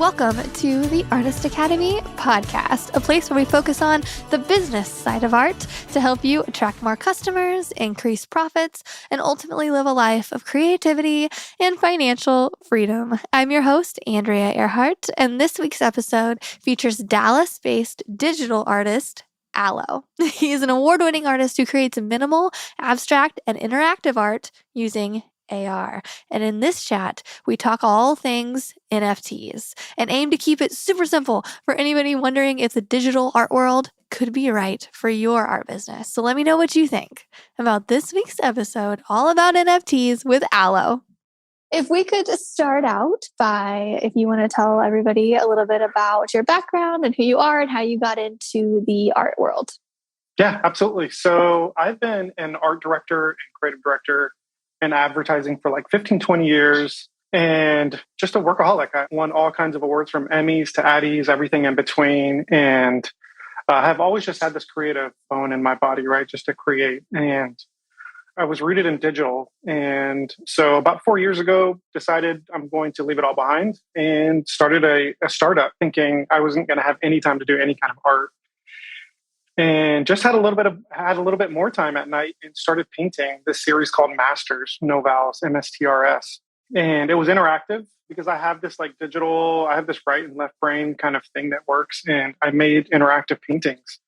Welcome to the Artist Academy podcast, a place where we focus on the business side of art to help you attract more customers, increase profits, and ultimately live a life of creativity and financial freedom. I'm your host, Andrea Earhart, and this week's episode features Dallas-based digital artist Allo. He is an award-winning artist who creates minimal, abstract, and interactive art using AR. And in this chat, we talk all things NFTs and aim to keep it super simple for anybody wondering if the digital art world could be right for your art business. So let me know what you think about this week's episode all about NFTs with Allo. If we could start out by, if you want to tell everybody a little bit about your background and who you are and how you got into the art world. Yeah, absolutely. So I've been an art director and creative director in advertising for like 15, 20 years and just a workaholic. I won all kinds of awards from Emmys to Addies, everything in between. And I've always just had this creative bone in my body, right? Just to create. And I was rooted in digital. And so about 4 years ago, decided I'm going to leave it all behind and started a startup thinking I wasn't going to have any time to do any kind of art. And just had a little bit more time at night and started painting this series called Masters, no vowels, MSTRS. And it was interactive because I have this right and left brain kind of thing that works. And I made interactive paintings,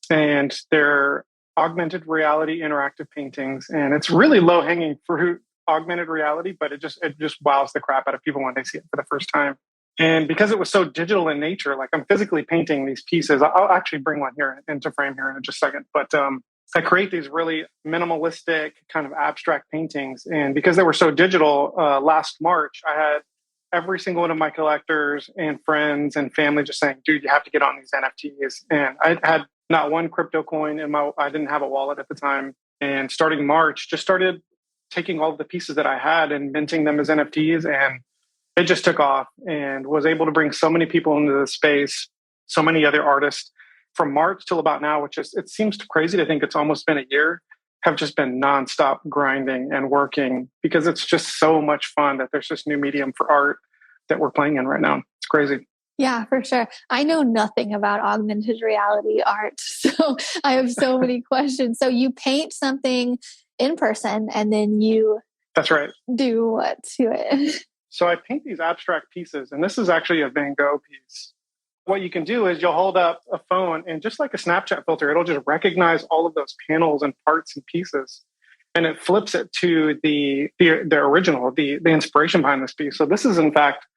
and they're augmented reality interactive paintings. And it's really low hanging fruit, augmented reality, but it just wows the crap out of people when they see it for the first time. And because it was so digital in nature, like I'm physically painting these pieces. I'll actually bring one here into frame here in just a second. But I create these really minimalistic kind of abstract paintings. And because they were so digital, last March, I had every single one of my collectors and friends and family just saying, dude, you have to get on these NFTs. And I had not one crypto coin I didn't have a wallet at the time. And starting March, just started taking all of the pieces that I had and minting them as NFTs. And it just took off and was able to bring so many people into the space, so many other artists from March till about now, which is, it seems crazy to think it's almost been a year, have just been nonstop grinding and working because it's just so much fun that there's this new medium for art that we're playing in right now. It's crazy. Yeah, for sure. I know nothing about augmented reality art, so I have so many questions. So you paint something in person and then you That's right. do what to it? So I paint these abstract pieces, and this is actually a Van Gogh piece. What you can do is you'll hold up a phone, and just like a Snapchat filter, it'll just recognize all of those panels and parts and pieces, and it flips it to the original, the inspiration behind this piece. So this is, in fact,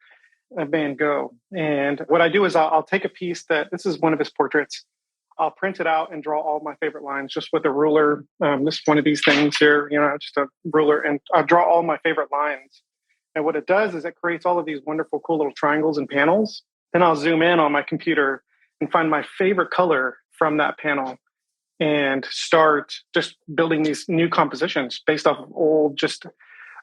a Van Gogh. And what I do is I'll take a piece this is one of his portraits. I'll print it out and draw all my favorite lines just with a ruler. This is one of these things here, just a ruler, and I'll draw all my favorite lines. And what it does is it creates all of these wonderful, cool little triangles and panels. Then I'll zoom in on my computer and find my favorite color from that panel and start just building these new compositions based off of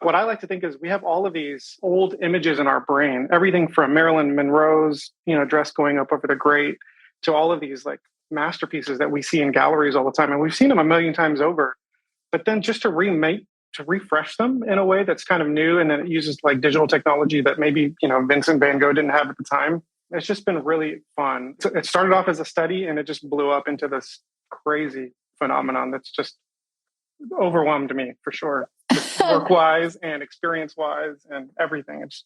what I like to think is we have all of these old images in our brain, everything from Marilyn Monroe's, dress going up over the grate to all of these like masterpieces that we see in galleries all the time. And we've seen them a million times over, but then just to refresh them in a way that's kind of new, and then it uses like digital technology that maybe Vincent Van Gogh didn't have at the time. It's just been really fun. It started off as a study and it just blew up into this crazy phenomenon that's just overwhelmed me for sure, work-wise and experience-wise and everything. It's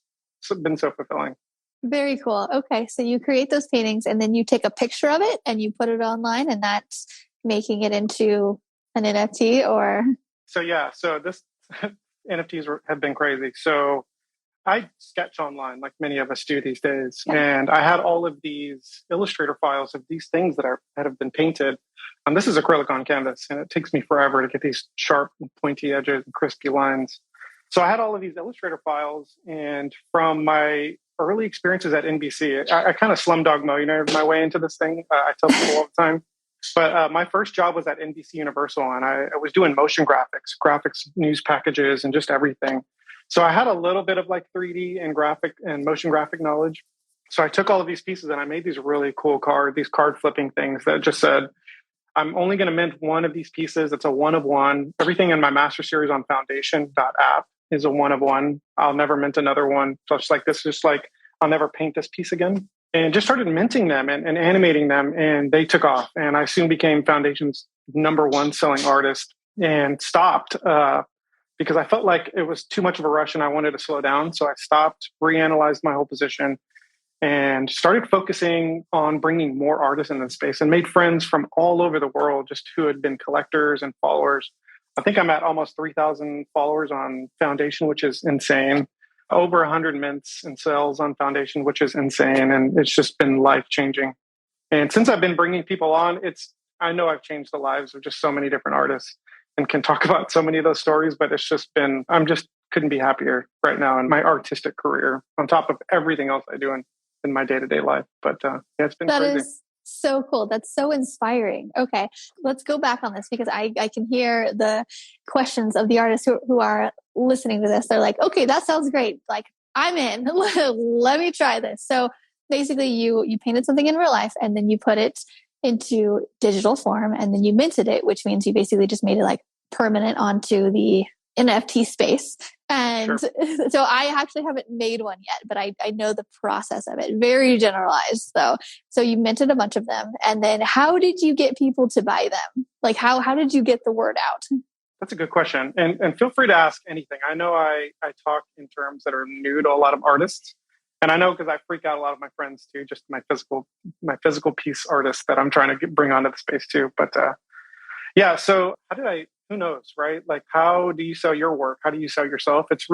been so fulfilling. Very cool. Okay, so you create those paintings and then you take a picture of it and you put it online, and that's making it into an NFT or... So this NFTs have been crazy. So I sketch online like many of us do these days. Yeah. And I had all of these Illustrator files of these things that have been painted. This is acrylic on canvas, and it takes me forever to get these sharp and pointy edges and crispy lines. So I had all of these Illustrator files, and from my early experiences at NBC, I kind of slumdog millionaire my way into this thing. I tell people all the time. But my first job was at NBC Universal, and I was doing motion graphics, news packages, and just everything. So I had a little bit of like 3D and graphic and motion graphic knowledge. So I took all of these pieces and I made these really cool these card flipping things that just said, I'm only going to mint one of these pieces. It's a one of one. Everything in my master series on foundation.app is a one of one. I'll never mint another one. So it's like, this is just like I'll never paint this piece again. And just started minting them and animating them. And they took off. And I soon became Foundation's #1 selling artist and stopped because I felt like it was too much of a rush and I wanted to slow down. So I stopped, reanalyzed my whole position, and started focusing on bringing more artists in the space and made friends from all over the world just who had been collectors and followers. I think I'm at almost 3,000 followers on Foundation, which is insane. Over 100 mints and sales on Foundation, which is insane. And it's just been life changing. And since I've been bringing people on, I know I've changed the lives of just so many different artists and can talk about so many of those stories, but I'm just couldn't be happier right now in my artistic career on top of everything else I do in my day-to-day life. But yeah, it's been crazy. That is so cool. That's so inspiring. Okay, let's go back on this because I can hear the questions of the artists who are listening to this. They're like, okay, that sounds great. Like, I'm in. Let me try this. So basically you painted something in real life and then you put it into digital form and then you minted it, which means you basically just made it like permanent onto the NFT space. And Sure. So I actually haven't made one yet, but I know the process of it. Very generalized though. So you minted a bunch of them. And then how did you get people to buy them? Like how did you get the word out? That's a good question. And feel free to ask anything. I know I talk in terms that are new to a lot of artists. And I know because I freak out a lot of my friends too, just my physical piece artists that I'm trying to bring onto the space too. But yeah, so who knows, right? Like, how do you sell your work? How do you sell yourself? It's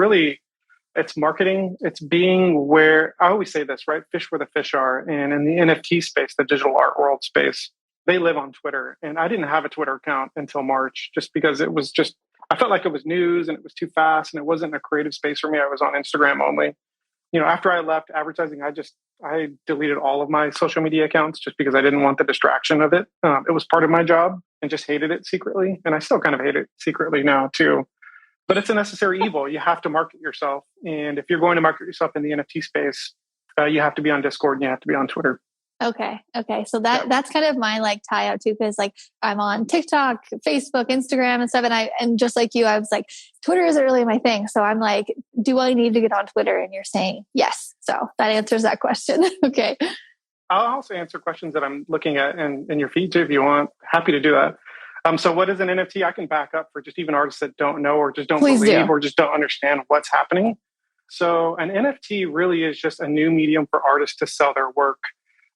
marketing. It's being where, I always say this, right? Fish where the fish are. And in the NFT space, the digital art world space, they live on Twitter. And I didn't have a Twitter account until March, just because I felt like it was news and it was too fast and it wasn't a creative space for me. I was on Instagram only. After I left advertising, I deleted all of my social media accounts just because I didn't want the distraction of it. It was part of my job and just hated it secretly. And I still kind of hate it secretly now too. But it's a necessary evil. You have to market yourself. And if you're going to market yourself in the NFT space, you have to be on Discord and you have to be on Twitter. Okay. So that's kind of my like tie out too, because like I'm on TikTok, Facebook, Instagram and stuff. And just like you, I was like, Twitter isn't really my thing. So I'm like, do I need to get on Twitter? And you're saying yes. So that answers that question. Okay. I'll also answer questions that I'm looking at in your feed too, if you want. Happy to do that. So what is an NFT? I can back up for just even artists that don't know or just don't believe or just don't understand what's happening. So an NFT really is just a new medium for artists to sell their work.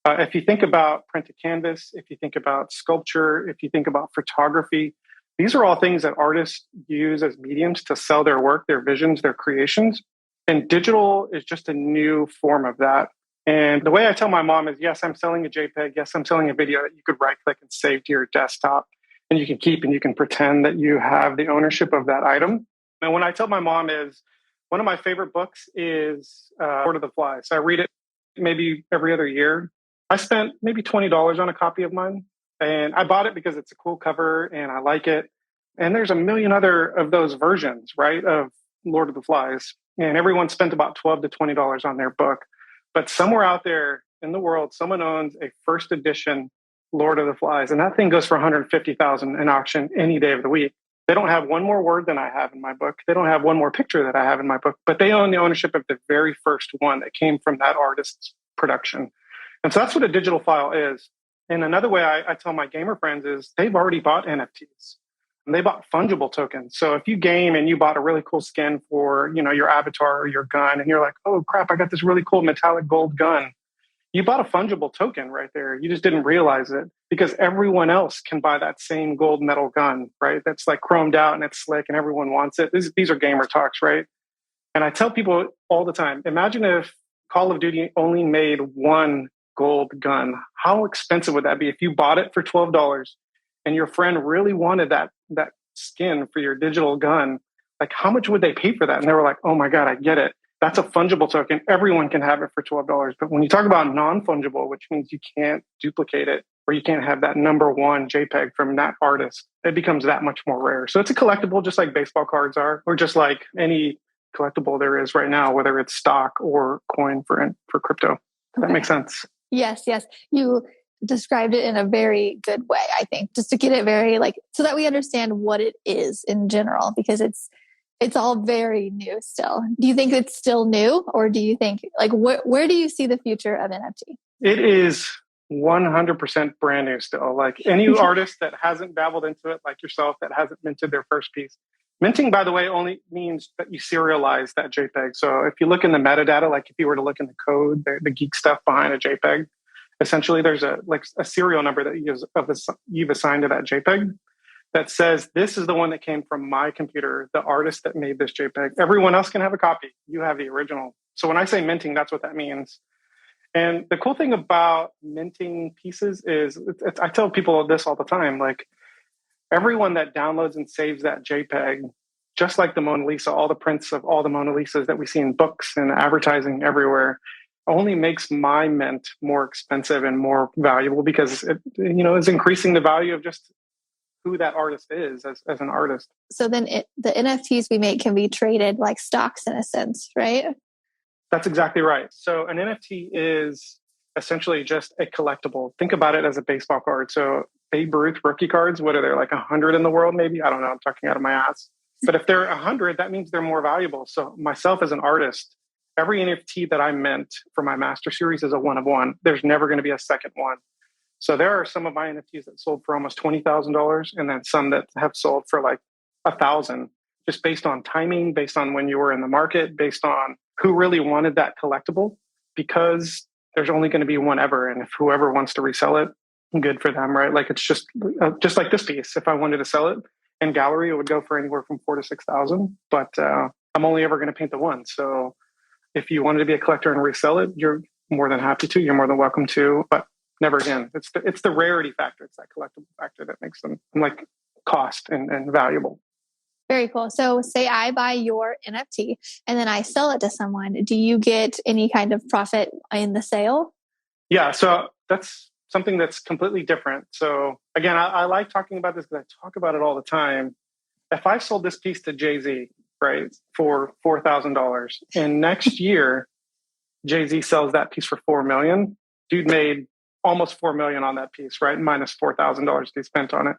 If you think about printed canvas, if you think about sculpture, if you think about photography, these are all things that artists use as mediums to sell their work, their visions, their creations. And digital is just a new form of that. And the way I tell my mom is, yes, I'm selling a JPEG. Yes, I'm selling a video that you could right click and save to your desktop. And you can keep and you can pretend that you have the ownership of that item. And when I tell my mom is, one of my favorite books is Lord of the Flies. I read it maybe every other year. I spent maybe $20 on a copy of mine. And I bought it because it's a cool cover and I like it. And there's a million other of those versions, right, of Lord of the Flies. And everyone spent about $12 to $20 on their book. But somewhere out there in the world, someone owns a first edition Lord of the Flies. And that thing goes for $150,000 in auction any day of the week. They don't have one more word than I have in my book. They don't have one more picture that I have in my book, but they own the ownership of the very first one that came from that artist's production. And so that's what a digital file is. And another way I tell my gamer friends is they've already bought NFTs and they bought fungible tokens. So if you game and you bought a really cool skin for, your avatar or your gun, and you're like, oh crap, I got this really cool metallic gold gun. You bought a fungible token right there. You just didn't realize it because everyone else can buy that same gold metal gun, right? That's like chromed out and it's slick and everyone wants it. These are gamer talks, right? And I tell people all the time, imagine if Call of Duty only made one gold gun. How expensive would that be if you bought it for $12 and your friend really wanted that skin for your digital gun? Like, how much would they pay for that? And they were like, oh my God, I get it. That's a fungible token. Everyone can have it for $12. But when you talk about non-fungible, which means you can't duplicate it or you can't have that #1 JPEG from that artist, it becomes that much more rare. So it's a collectible, just like baseball cards are, or just like any collectible there is right now, whether it's stock or coin for crypto. Does that make sense? Yes. You described it in a very good way, I think, just to get it very so that we understand what it is in general, because it's It's all very new still. Do you think it's still new, or do you think like where do you see the future of NFT? It is 100% brand new still. Like any artist that hasn't dabbled into it, like yourself, that hasn't minted their first piece. Minting, by the way, only means that you serialize that JPEG. So if you look in the metadata, like if you were to look in the code, the geek stuff behind a JPEG, essentially there's a serial number that you've assigned to that JPEG that says this is the one that came from my computer, the artist that made this JPEG. Everyone else can have a copy. You have the original. So when I say minting, that's what that means. And the cool thing about minting pieces is I tell people this all the time, like everyone that downloads and saves that JPEG, just like the Mona Lisa, all the prints of all the Mona Lisas that we see in books and advertising everywhere, only makes my mint more expensive and more valuable because it, is increasing the value of just who that artist is as an artist. So then the NFTs we make can be traded like stocks in a sense, right? That's exactly right. So an NFT is essentially just a collectible. Think about it as a baseball card. So Babe Ruth rookie cards, what are there, like 100 in the world maybe? I don't know. I'm talking out of my ass. But if they're 100, that means they're more valuable. So myself as an artist, every NFT that I mint for my master series is a one of one. There's never going to be a second one. So there are some of my NFTs that sold for almost $20,000 and then some that have sold for like $1,000, just based on timing, based on when you were in the market, based on who really wanted that collectible, because there's only going to be one ever. And if whoever wants to resell it, good for them, right? Like it's just like this piece. If I wanted to sell it in gallery, it would go for anywhere from 4,000 to 6,000, but I'm only ever going to paint the one. So if you wanted to be a collector and resell it, you're more than happy to, you're more than welcome to, but never again. It's the rarity factor. It's that collectible factor that makes them like cost and valuable. Very cool. So say I buy your NFT and then I sell it to someone. Do you get any kind of profit in the sale? Yeah. So that's something that's completely different. So again, I like talking about this because I talk about it all the time. If I sold this piece to Jay-Z, right, for $4,000 and next year, Jay-Z sells that piece for $4 million, dude made almost $4 million on that piece, right? Minus $4,000 he spent on it.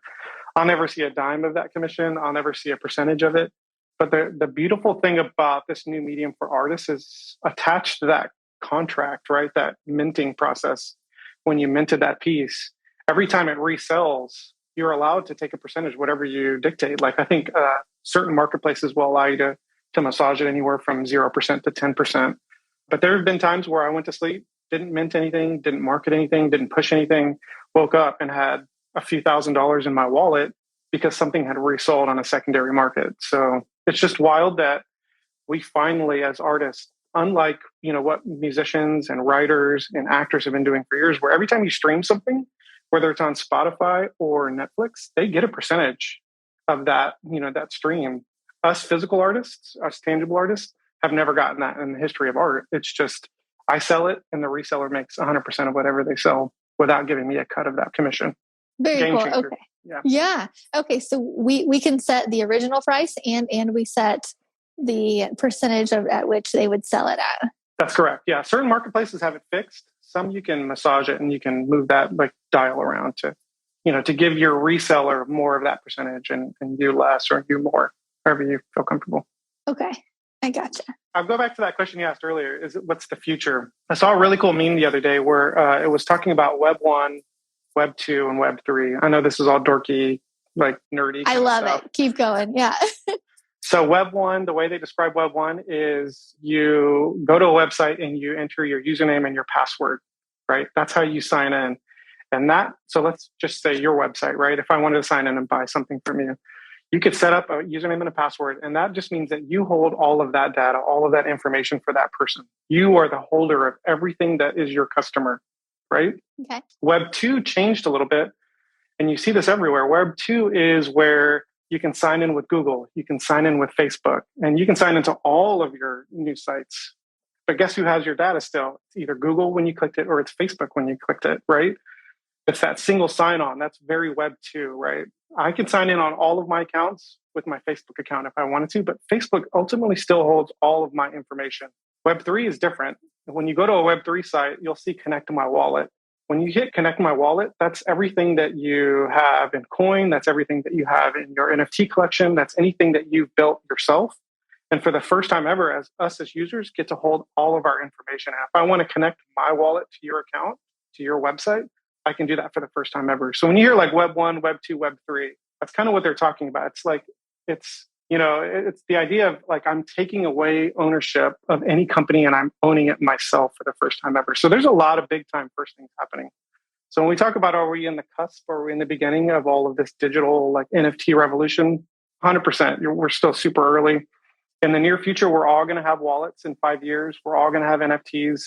I'll never see a dime of that commission. I'll never see a percentage of it. But the beautiful thing about this new medium for artists is attached to that contract, right? That minting process. When you minted that piece, every time it resells, you're allowed to take a percentage, whatever you dictate. Like I think certain marketplaces will allow you to massage it anywhere from 0% to 10%. But there have been times where I went to sleep, didn't mint anything, didn't market anything, didn't push anything, woke up and had a few $1,000s in my wallet because something had resold on a secondary market. So it's just wild that we finally, as artists, unlike what musicians and writers and actors have been doing for years, where every time you stream something, whether it's on Spotify or Netflix, they get a percentage of that, that stream. Us physical artists, us tangible artists, have never gotten that in the history of art. It's just I sell it and the reseller makes 100% of whatever they sell without giving me a cut of that commission. Very Game cool. changer. Okay. Yeah. Okay. So we can set the original price and we set the percentage at which they would sell it at. That's correct. Yeah. Certain marketplaces have it fixed. Some you can massage it and you can move that like dial around to give your reseller more of that percentage and you less or you more, however you feel comfortable. Okay. I gotcha. I'll go back to that question you asked earlier. What's the future? I saw a really cool meme the other day where it was talking about Web 1, Web 2, and Web 3. I know this is all dorky, like nerdy. I love it. Keep going. Yeah. So Web 1, the way they describe Web 1 is you go to a website and you enter your username and your password, right? That's how you sign in. So let's just say your website, right? If I wanted to sign in and buy something from you, you could set up a username and a password. And that just means that you hold all of that data, all of that information for that person. You are the holder of everything that is your customer, right? Okay. Web 2 changed a little bit. And you see this everywhere. Web 2 is where you can sign in with Google, you can sign in with Facebook, and you can sign into all of your news sites. But guess who has your data still? It's either Google when you clicked it or it's Facebook when you clicked it, right? It's that single sign-on. That's very Web 2, right? I can sign in on all of my accounts with my Facebook account if I wanted to, but Facebook ultimately still holds all of my information. Web 3 is different. When you go to a Web 3 site, you'll see Connect to My Wallet. When you hit Connect My Wallet, that's everything that you have in coin. That's everything that you have in your NFT collection. That's anything that you've built yourself. And for the first time ever, as us as users get to hold all of our information. And if I want to connect my wallet to your account, to your website, I can do that for the first time ever. So when you hear like Web 1, Web 2, Web 3, that's kind of what they're talking about. It's like, it's the idea of like, I'm taking away ownership of any company and I'm owning it myself for the first time ever. So there's a lot of big time first things happening. So when we talk about, are we in the cusp or are we in the beginning of all of this digital like NFT revolution? 100%. We're still super early. In the near future, we're all going to have wallets in 5 years. We're all going to have NFTs.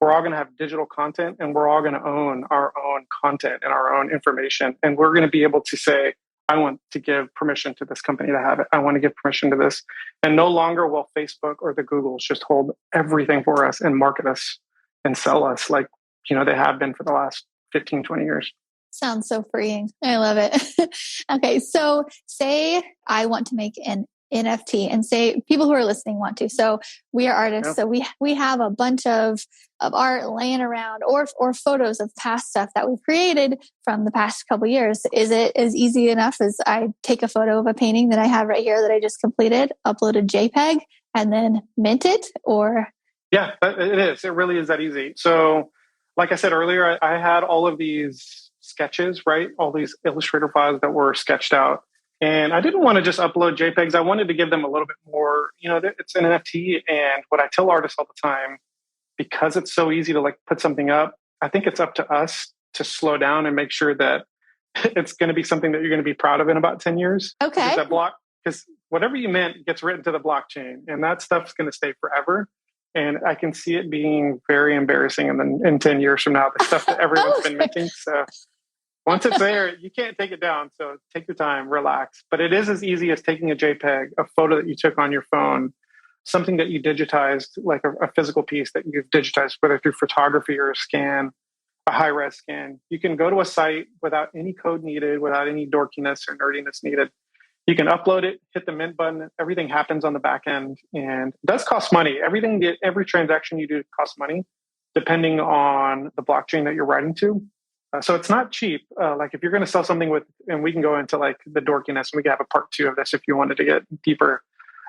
We're all going to have digital content, and we're all going to own our own content and our own information. And we're going to be able to say, I want to give permission to this company to have it. I want to give permission to this. And no longer will Facebook or the Googles just hold everything for us and market us and sell us like, they have been for the last 15, 20 years. Sounds so freeing. I love it. Okay. So say I want to make an NFT and say people who are listening want to. So we are artists. Yeah. So we have a bunch of art laying around or photos of past stuff that we've created from the past couple of years. Is it as easy enough as I take a photo of a painting that I have right here that I just completed, upload a JPEG and then mint it or? Yeah, it is. It really is that easy. So like I said earlier, I had all of these sketches, right? All these Illustrator files that were sketched out. And I didn't want to just upload JPEGs. I wanted to give them a little bit more, it's an NFT. And what I tell artists all the time, because it's so easy to like put something up, I think it's up to us to slow down and make sure that it's going to be something that you're going to be proud of in about 10 years. Okay. Because whatever you meant gets written to the blockchain and that stuff's going to stay forever. And I can see it being very embarrassing in 10 years from now, the stuff that everyone's been minting. So once it's there, you can't take it down. So take your time, relax. But it is as easy as taking a JPEG, a photo that you took on your phone, something that you digitized, like a physical piece that you've digitized, whether through photography or a scan, a high-res scan. You can go to a site without any code needed, without any dorkiness or nerdiness needed. You can upload it, hit the mint button. Everything happens on the back end, and it does cost money. Every transaction you do costs money, depending on the blockchain that you're writing to. So it's not cheap. Like if you're going to sell something and we can go into like the dorkiness, and we can have a part 2 of this if you wanted to get deeper.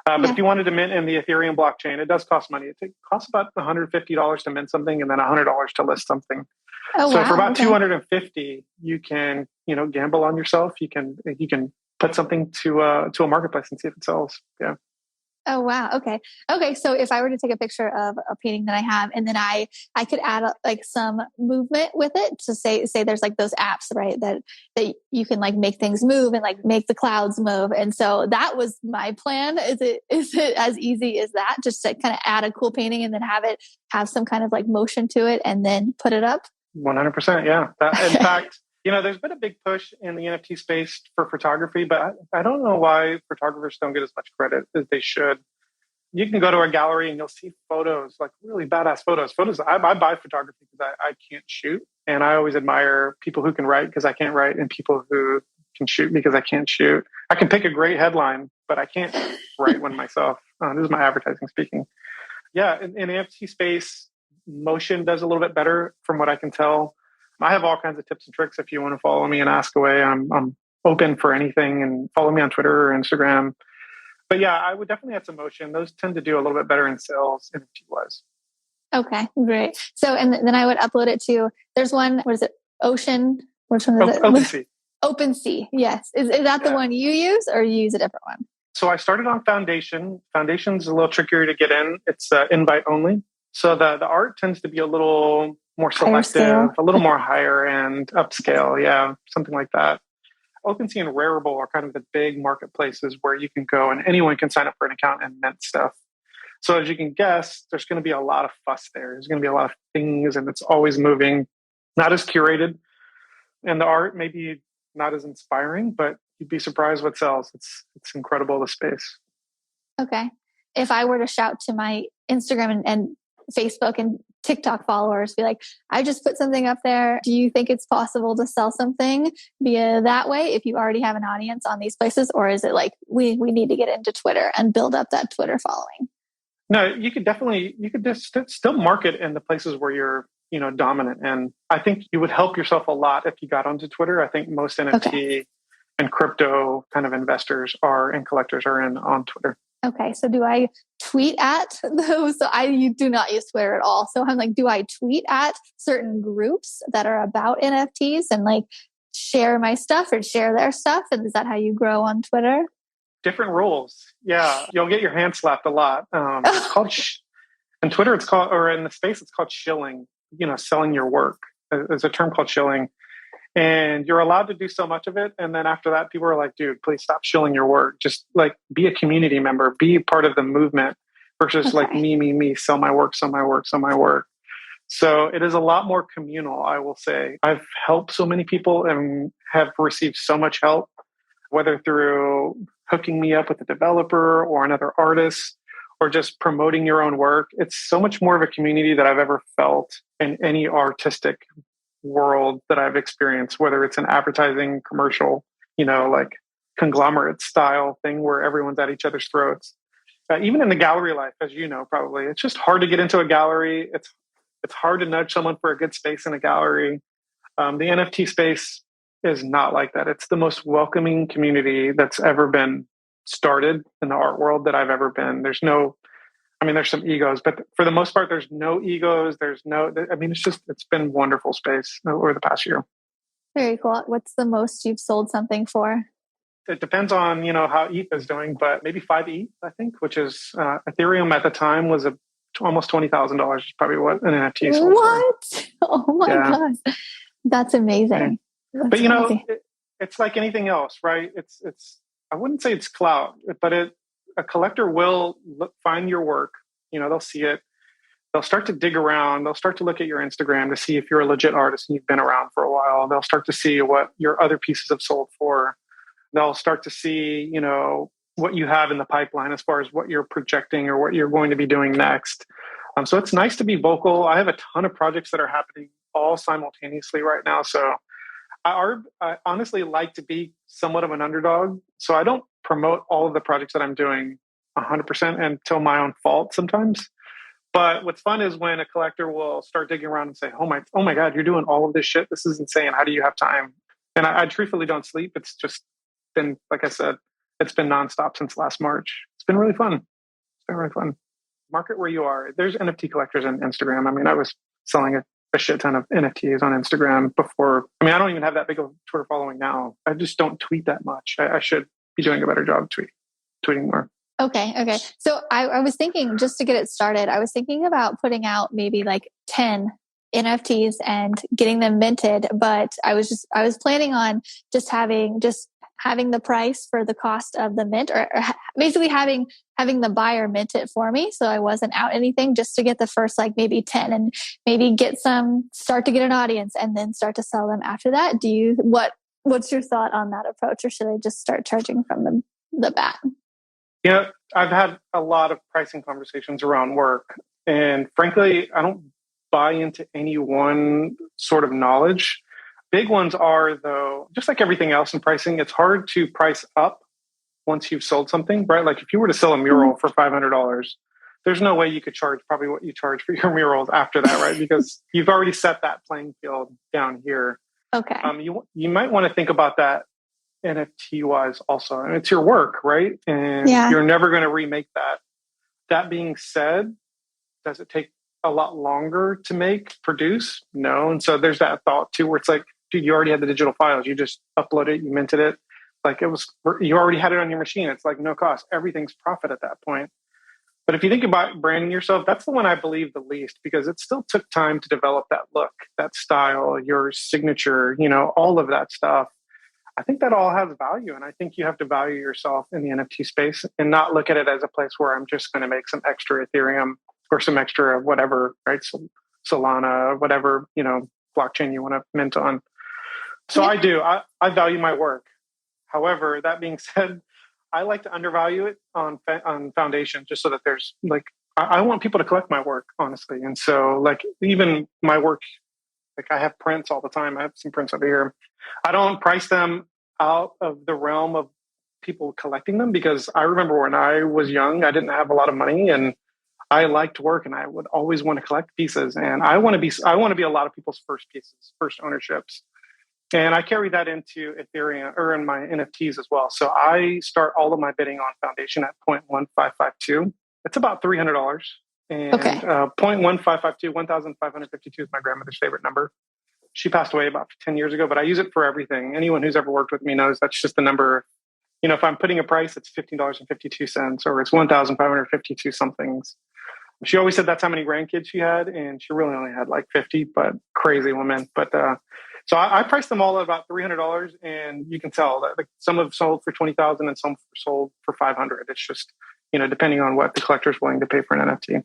But if you wanted to mint in the Ethereum blockchain, it does cost money. It costs about $150 to mint something, and then $100 to list something. Oh, so for about $250, you can gamble on yourself. You can put something to a marketplace and see if it sells. Yeah. Oh, wow. Okay. So if I were to take a picture of a painting that I have, and then I could add like some movement with it to say there's like those apps, right? That you can like make things move and like make the clouds move. And so that was my plan. Is it as easy as that? Just to kind of add a cool painting and then have some kind of like motion to it and then put it up? 100%. Yeah. In fact, there's been a big push in the NFT space for photography, but I don't know why photographers don't get as much credit as they should. You can go to a gallery and you'll see photos, like really badass photos. I buy photography because I can't shoot. And I always admire people who can write because I can't write, and people who can shoot because I can't shoot. I can pick a great headline, but I can't write one myself. This is my advertising speaking. Yeah, in the NFT space, motion does a little bit better from what I can tell. I have all kinds of tips and tricks if you want to follow me and ask away. I'm open for anything, and follow me on Twitter or Instagram. But yeah, I would definitely add some motion. Those tend to do a little bit better in sales NFT-wise. Okay, great. So, and then I would upload it to, there's one, what is it? Ocean? Which one is it? OpenSea. OpenSea, yes. Is that the one you use, or you use a different one? So I started on Foundation. Foundation's a little trickier to get in. It's invite only. So the art tends to be a little more selective, a little more higher end, upscale. Yeah, something like that. OpenSea and Rarible are kind of the big marketplaces where you can go and anyone can sign up for an account and mint stuff. So as you can guess, there's going to be a lot of fuss there. There's going to be a lot of things, and it's always moving, not as curated. And the art maybe not as inspiring, but you'd be surprised what sells. It's incredible, the space. Okay. If I were to shout to my Instagram and Facebook and TikTok followers, be like, I just put something up there. Do you think it's possible to sell something via that way if you already have an audience on these places? Or is it like, we need to get into Twitter and build up that Twitter following? No, you could just still market in the places where you're, dominant. And I think you would help yourself a lot if you got onto Twitter. I think most NFT and crypto kind of investors and collectors are on Twitter. Okay, so do I tweet at those? So you do not use Twitter at all. So I'm like, do I tweet at certain groups that are about NFTs and like share my stuff or share their stuff? And is that how you grow on Twitter? Different rules. Yeah, you'll get your hand slapped a lot. It's called in Twitter. It's called, or in the space, it's called shilling. Selling your work. There's a term called shilling, and you're allowed to do so much of it. And then after that, people are like, "Dude, please stop shilling your work. Just like be a community member, be part of the movement." Versus like Okay. me, sell my work, sell my work, sell my work. So it is a lot more communal, I will say. I've helped so many people and have received so much help, whether through hooking me up with a developer or another artist or just promoting your own work. It's so much more of a community that I've ever felt in any artistic world that I've experienced, whether it's an advertising, commercial, like conglomerate style thing where everyone's at each other's throats. Even in the gallery life, as you know, probably, it's just hard to get into a gallery. It's hard to nudge someone for a good space in a gallery. The NFT space is not like that. It's the most welcoming community that's ever been started in the art world that I've ever been. There's some egos, but for the most part, there's no egos. It's been wonderful space over the past year. Very cool. What's the most you've sold something for? It depends on, how ETH is doing, but maybe 5 ETH, I think, which is Ethereum at the time was almost $20,000 is probably what an NFT sold for. What? Oh my God. That's amazing. But it's like anything else, right? It's I wouldn't say it's clout, but a collector will find your work. They'll see it. They'll start to dig around. They'll start to look at your Instagram to see if you're a legit artist and you've been around for a while. They'll start to see what your other pieces have sold for. They'll start to see, what you have in the pipeline as far as what you're projecting or what you're going to be doing next. So it's nice to be vocal. I have a ton of projects that are happening all simultaneously right now. So I honestly like to be somewhat of an underdog. So I don't promote all of the projects that I'm doing 100% until my own fault sometimes. But what's fun is when a collector will start digging around and say, oh my God, you're doing all of this shit. This is insane. How do you have time? And I truthfully don't sleep. It's just been, like I said, it's been nonstop since last March. It's been really fun. Market where you are. There's NFT collectors on Instagram. I was selling a shit ton of NFTs on Instagram before. I don't even have that big of a Twitter following now. I just don't tweet that much. I should be doing a better job tweeting more. Okay. So I was thinking, just to get it started, I was thinking about putting out maybe like 10 NFTs and getting them minted, but I was planning on just having the price for the cost of the mint, or basically having the buyer mint it for me, so I wasn't out anything, just to get the first like maybe 10 and maybe start to get an audience and then start to sell them after that. What's your thought on that approach, or should I just start charging from the bat? I've had a lot of pricing conversations around work, and frankly, I don't buy into any one sort of knowledge. Big ones are, though, just like everything else in pricing, it's hard to price up once you've sold something, right? Like if you were to sell a mural for $500, there's no way you could charge probably what you charge for your murals after that, right? Because you've already set that playing field down here. Okay. You might want to think about that NFT wise also. And it's your work, right? And you're never going to remake that. That being said, does it take a lot longer to produce? No. And so there's that thought too, where it's like, dude, you already had the digital files. You just uploaded it, you minted it. Like you already had it on your machine. It's like no cost. Everything's profit at that point. But if you think about branding yourself, that's the one I believe the least, because it still took time to develop that look, that style, your signature, all of that stuff. I think that all has value. And I think you have to value yourself in the NFT space and not look at it as a place where I'm just going to make some extra Ethereum or some extra whatever, right? So Solana, whatever, blockchain you want to mint on. So I do. I value my work. However, that being said, I like to undervalue it on foundation, just so that there's like, I want people to collect my work, honestly. And so like even my work, like I have prints all the time. I have some prints over here. I don't price them out of the realm of people collecting them, because I remember when I was young, I didn't have a lot of money and I liked work, and I would always want to collect pieces. And I want to be a lot of people's first pieces, first ownerships. And I carry that into Ethereum or in my NFTs as well. So I start all of my bidding on Foundation at 0.1552. It's about $300. And Okay. 0.1552, 1,552 is my grandmother's favorite number. She passed away about 10 years ago, but I use it for everything. Anyone who's ever worked with me knows that's just the number. If I'm putting a price, it's $15.52 or it's 1,552 somethings. She always said that's how many grandkids she had, and she really only had like 50, but crazy woman. But so I priced them all at about $300, and you can tell that like, some have sold for 20,000 and some sold for 500. It's just, depending on what the collector's willing to pay for an NFT.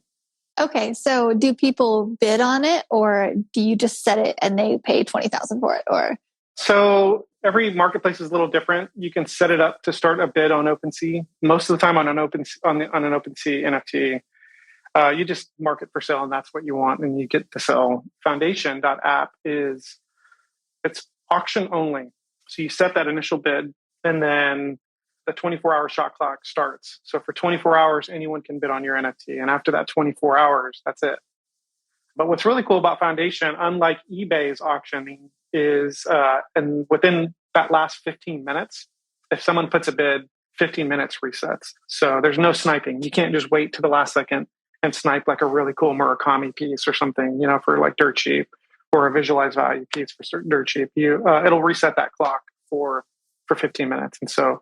Okay. So do people bid on it, or do you just set it and they pay 20,000 for it? Or so every marketplace is a little different. You can set it up to start a bid on OpenSea. Most of the time on an OpenSea NFT, you just mark it for sale, and that's what you want, and you get to sell. Foundation.app it's auction only. So you set that initial bid, and then the 24-hour shot clock starts. So for 24 hours, anyone can bid on your NFT, and after that 24 hours, that's it. But what's really cool about Foundation, unlike eBay's auctioning, is and within that last 15 minutes, if someone puts a bid, 15 minutes resets. So there's no sniping. You can't just wait to the last second and snipe like a really cool Murakami piece or something, for like dirt cheap, or a visualized value piece for dirt cheap. It'll reset that clock for 15 minutes. And so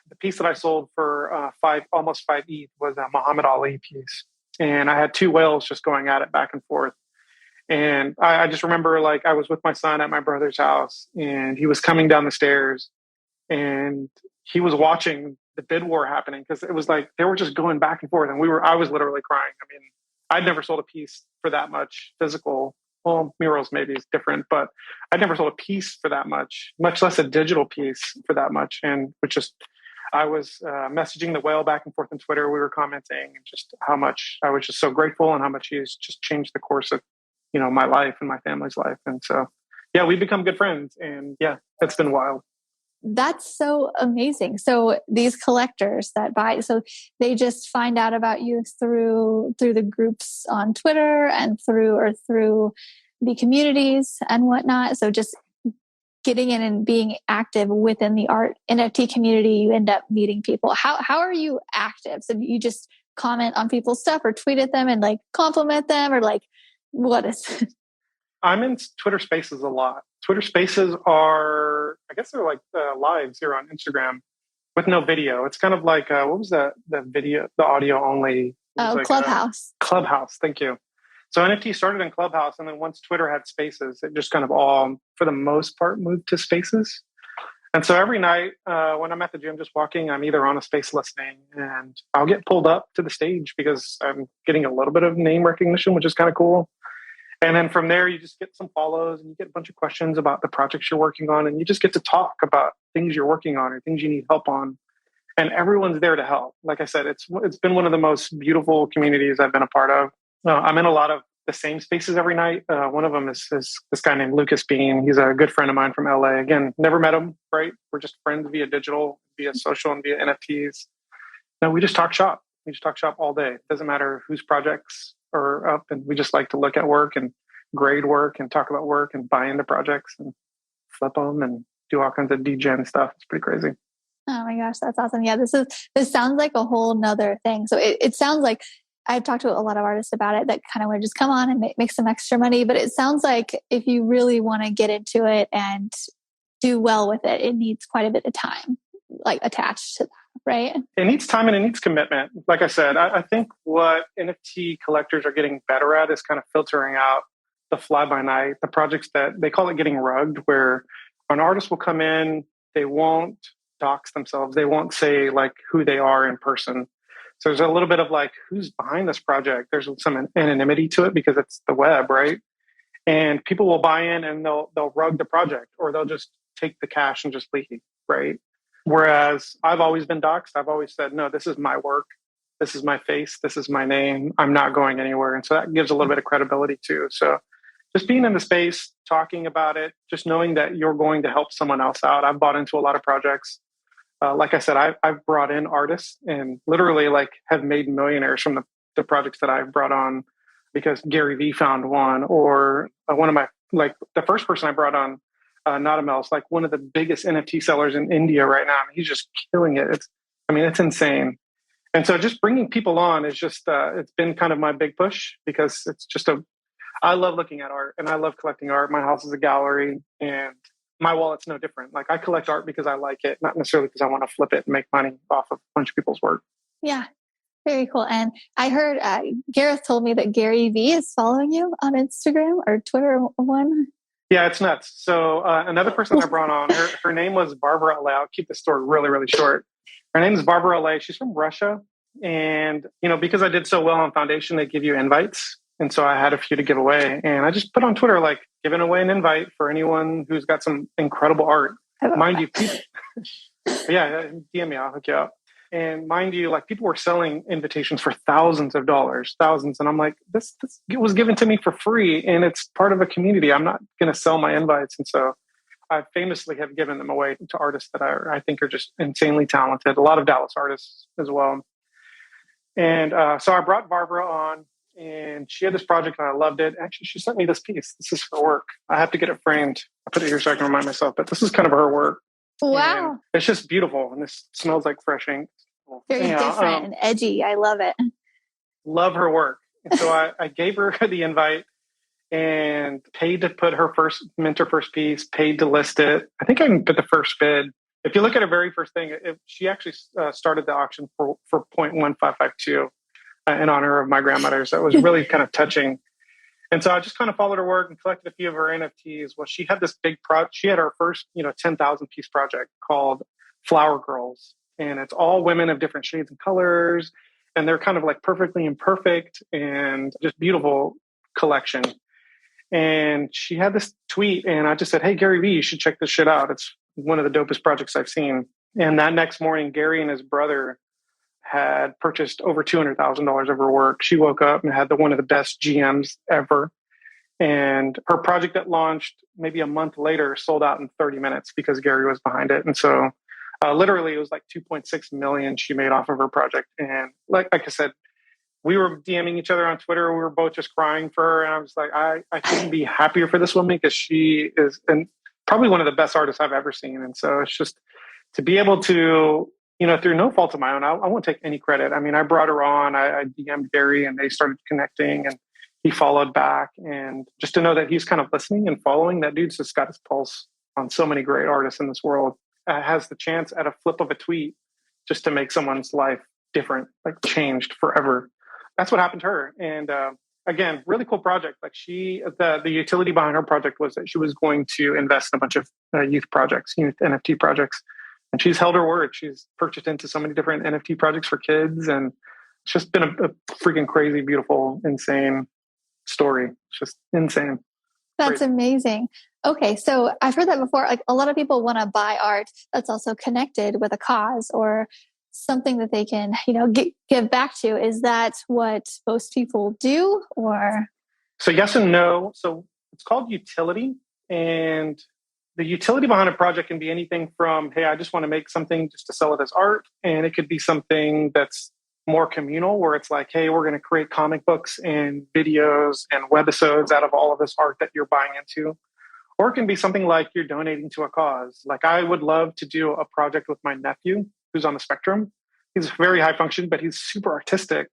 the piece that I sold for almost 5 ETH was a Muhammad Ali piece. And I had two whales just going at it back and forth. And I just remember like I was with my son at my brother's house, and he was coming down the stairs, and he was watching the bid war happening, because it was like they were just going back and forth, and I was literally crying. I mean, I'd never sold a piece for that much physical. Well, murals maybe is different, but I'd never sold a piece for that much less a digital piece for that much. And I was messaging the whale back and forth on Twitter. We were commenting just how much I was just so grateful, and how much he has just changed the course of my life and my family's life. And so, yeah, we've become good friends, and yeah, it's been wild. that's so amazing. So these collectors that buy, so they just find out about you through the groups on Twitter and through the communities and whatnot. So just getting in and being active within the art NFT community, you end up meeting people. How are you active? So you just comment on people's stuff or tweet at them and like compliment them, or like what is I'm in Twitter Spaces a lot. Twitter Spaces are, I guess they're like lives here on Instagram with no video. It's kind of like, what was the video, the audio only? like, Clubhouse. Clubhouse, thank you. So NFT started in Clubhouse, and then once Twitter had Spaces, it just kind of all, for the most part, moved to Spaces. And so every night when I'm at the gym just walking, I'm either on a space listening, and I'll get pulled up to the stage because I'm getting a little bit of name recognition, which is kind of cool. And then from there, you just get some follows, and you get a bunch of questions about the projects you're working on, and you just get to talk about things you're working on or things you need help on. And everyone's there to help. Like I said, it's been one of the most beautiful communities I've been a part of. I'm in a lot of the same spaces every night. One of them is this guy named Lucas Bean. He's a good friend of mine from LA. Again, never met him, right? We're just friends via digital, via social, and via NFTs. No, we just talk shop. We just talk shop all day. It doesn't matter whose projects are up, and we just like to look at work and grade work and talk about work and buy into projects and flip them and do all kinds of degen stuff. It's pretty crazy. Oh my gosh, that's awesome. Yeah, this sounds like a whole nother thing. So it sounds like I've talked to a lot of artists about it that kind of want to just come on and make some extra money. But it sounds like if you really want to get into it and do well with it, it needs quite a bit of time, like attached to that, right? It needs time and it needs commitment. Like I said, I think what NFT collectors are getting better at is kind of filtering out the fly by night, the projects that they call it getting rugged, where an artist will come in, they won't dox themselves. They won't say like who they are in person. So there's a little bit of like, who's behind this project? There's some anonymity to it because it's the web, right? And people will buy in and they'll rug the project, or they'll just take the cash and just leave, right? Whereas I've always been doxxed. I've always said, no, this is my work. This is my face. This is my name. I'm not going anywhere. And so that gives a little bit of credibility too. So just being in the space, talking about it, just knowing that you're going to help someone else out. I've bought into a lot of projects. Like I said, I've brought in artists and literally like have made millionaires from the projects that I've brought on because Gary Vee found one, or one of my, like the first person I brought on Nautimel is like one of the biggest NFT sellers in India right now. I mean, he's just killing it. It's insane. And so just bringing people on is just, it's been kind of my big push because I love looking at art and I love collecting art. My house is a gallery and my wallet's no different. Like I collect art because I like it, not necessarily because I want to flip it and make money off of a bunch of people's work. Yeah, very cool. And I heard Gareth told me that Gary Vee is following you on Instagram or Twitter one. Yeah, it's nuts. So another person I brought on, her name was Barbara Alay. I'll keep the story really, really short. Her name is Barbara Alay. She's from Russia. And, because I did so well on Foundation, they give you invites. And so I had a few to give away. And I just put on Twitter, like, giving away an invite for anyone who's got some incredible art. Mind you, people, yeah, DM me, I'll hook you up. And mind you, like people were selling invitations for thousands of dollars, thousands. And I'm like, this was given to me for free and it's part of a community. I'm not going to sell my invites. And so I famously have given them away to artists that I think are just insanely talented. A lot of Dallas artists as well. And so I brought Barbara on and she had this project and I loved it. Actually, she sent me this piece. This is her work. I have to get it framed. I put it here so I can remind myself, but this is kind of her work. Wow. And it's just beautiful. And this smells like fresh ink. Very different and edgy. I love it. Love her work. And so I gave her the invite and paid to put her first piece, paid to list it. I think I can put the first bid. If you look at her very first thing, she actually started the auction for 0.1552 in honor of my grandmother. So it was really kind of touching. And so I just kind of followed her work and collected a few of her NFTs. Well, she had this big project. She had her first, 10,000 piece project called Flower Girls. And it's all women of different shades and colors. And they're kind of like perfectly imperfect and just beautiful collection. And she had this tweet and I just said, hey, Gary Vee, you should check this shit out. It's one of the dopest projects I've seen. And that next morning, Gary and his brother had purchased over $200,000 of her work. She woke up and had one of the best GMs ever. And her project that launched maybe a month later sold out in 30 minutes because Gary was behind it. And so literally it was like 2.6 million she made off of her project. And like I said, we were DMing each other on Twitter. We were both just crying for her. And I was like, I couldn't be happier for this woman because she is probably one of the best artists I've ever seen. And so it's just to be able to, through no fault of my own, I won't take any credit. I mean, I brought her on, I DM'd Gary and they started connecting and he followed back. And just to know that he's kind of listening and following, that dude's just got his pulse on so many great artists in this world. Has the chance at a flip of a tweet just to make someone's life different, like changed forever. That's what happened to her. And again, really cool project. Like the utility behind her project was that she was going to invest in a bunch of youth NFT projects. And she's held her word. She's purchased into so many different NFT projects for kids. And it's just been a freaking crazy, beautiful, insane story. It's just insane. That's crazy. Amazing. Okay. So I've heard that before. Like a lot of people want to buy art that's also connected with a cause or something that they can, give back to. Is that what most people do or? So yes and no. So it's called utility, and the utility behind a project can be anything from, hey, I just want to make something just to sell it as art. And it could be something that's more communal where it's like, hey, we're going to create comic books and videos and webisodes out of all of this art that you're buying into. Or it can be something like you're donating to a cause. Like I would love to do a project with my nephew who's on the spectrum. He's very high function, but he's super artistic.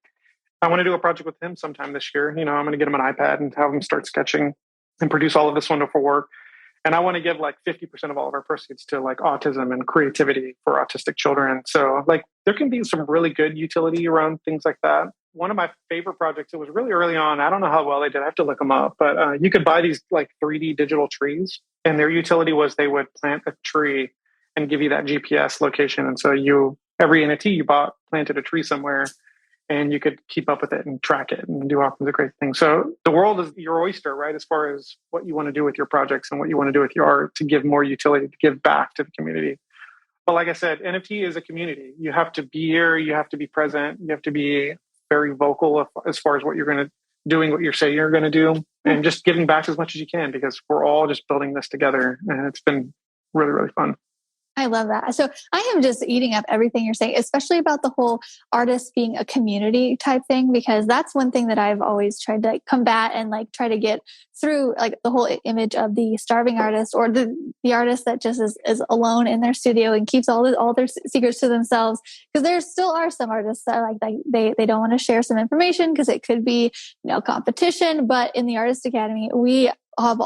I want to do a project with him sometime this year. I'm going to get him an iPad and have him start sketching and produce all of this wonderful work. And I want to give like 50% of all of our proceeds to like autism and creativity for autistic children. So like there can be some really good utility around things like that. One of my favorite projects, it was really early on. I don't know how well they did. I have to look them up. But you could buy these like 3D digital trees. And their utility was they would plant a tree and give you that GPS location. And so every NFT you bought planted a tree somewhere. And you could keep up with it and track it and do all kinds of great things. So the world is your oyster, right? As far as what you want to do with your projects and what you want to do with your art to give more utility, to give back to the community. But like I said, NFT is a community. You have to be here. You have to be present. You have to be very vocal as far as what you're doing what you're saying you're going to do, and just giving back as much as you can because we're all just building this together. And it's been really, really fun. I love that. So I am just eating up everything you're saying, especially about the whole artist being a community type thing, because that's one thing that I've always tried to combat and try to get through, the whole image of the starving artist or the artist that just is alone in their studio and keeps all their secrets to themselves. Because there still are some artists that they don't want to share some information because it could be, competition. But in the Artist Academy, we have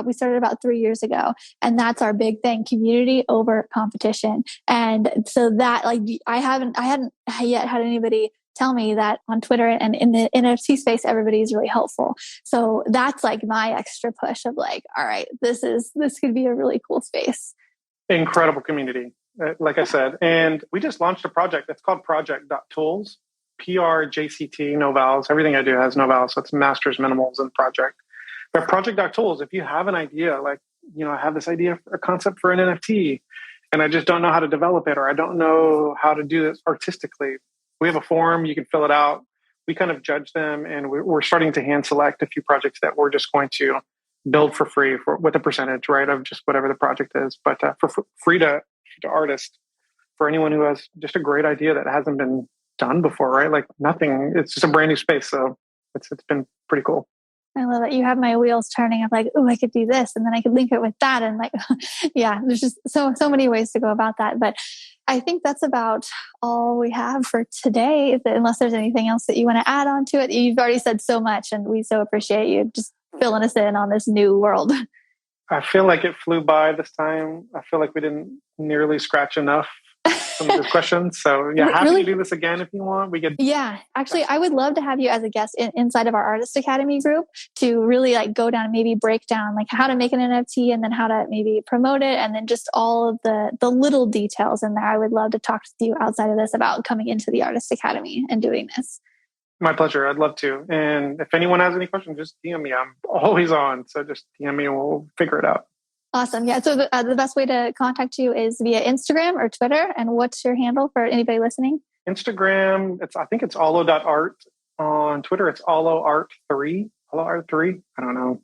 we started about 3 years ago, and that's our big thing: community over competition. And so that I hadn't yet had anybody tell me that on Twitter and in the NFT space, everybody is really helpful. So that's my extra push of all right, this could be a really cool space. Incredible community, like I said. And we just launched a project that's called project.tools, PRJCT, no vowels. Everything I do has no vowels. So it's masters, minimals, and project. But project.tools, if you have an idea, I have this idea, a concept for an NFT, and I just don't know how to develop it, or I don't know how to do this artistically. We have a form, you can fill it out. We kind of judge them, and we're starting to hand select a few projects that we're just going to build for free with a percentage, right, of just whatever the project is. But for free to artists, for anyone who has just a great idea that hasn't been done before, right? Nothing, it's just a brand new space. So it's been pretty cool. I love it. You have my wheels turning. I'm oh, I could do this, and then I could link it with that. And yeah, there's just so many ways to go about that. But I think that's about all we have for today, unless there's anything else that you want to add on to it. You've already said so much, and we so appreciate you just filling us in on this new world. I feel like it flew by this time. I feel like we didn't nearly scratch enough some of the questions. So yeah, happy to do this again if you want. We could. Yeah, actually, I would love to have you as a guest inside of our Artist Academy group to really go down and maybe break down how to make an NFT and then how to maybe promote it, and then just all of the little details in there. I would love to talk to you outside of this about coming into the Artist Academy and doing this. My pleasure. I'd love to. And if anyone has any questions, just DM me. I'm always on. So just DM me and we'll figure it out. Awesome. Yeah. So the best way to contact you is via Instagram or Twitter. And what's your handle for anybody listening? Instagram, I think it's allo.art. On Twitter, it's alloart3. Alloart3. I don't know.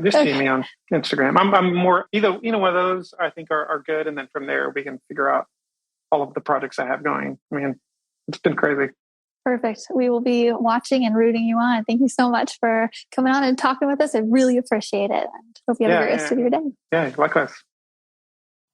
Just DM me on Instagram. I'm more either one of those I think are good. And then from there, we can figure out all of the projects I have going. I mean, it's been crazy. Perfect. We will be watching and rooting you on. Thank you so much for coming on and talking with us. I really appreciate it. And hope you have a great rest of your day. Yeah, likewise.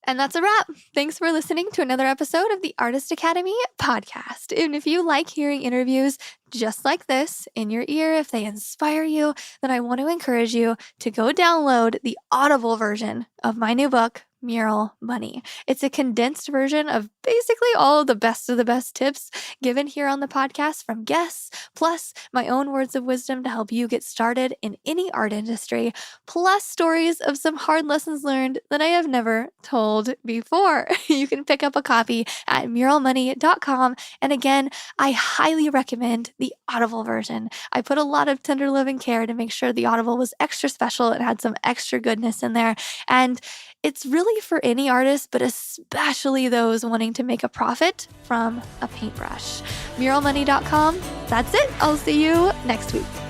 And that's a wrap. Thanks for listening to another episode of the Artist Academy podcast. And if you like hearing interviews just like this in your ear, if they inspire you, then I want to encourage you to go download the Audible version of my new book, Mural Money. It's a condensed version of basically all of the best tips given here on the podcast from guests, plus my own words of wisdom to help you get started in any art industry, plus stories of some hard lessons learned that I have never told before. You can pick up a copy at muralmoney.com. And again, I highly recommend the Audible version. I put a lot of tender love and care to make sure the Audible was extra special. It had some extra goodness in there. And it's really for any artist, but especially those wanting to make a profit from a paintbrush. Muralmoney.com. That's it. I'll see you next week.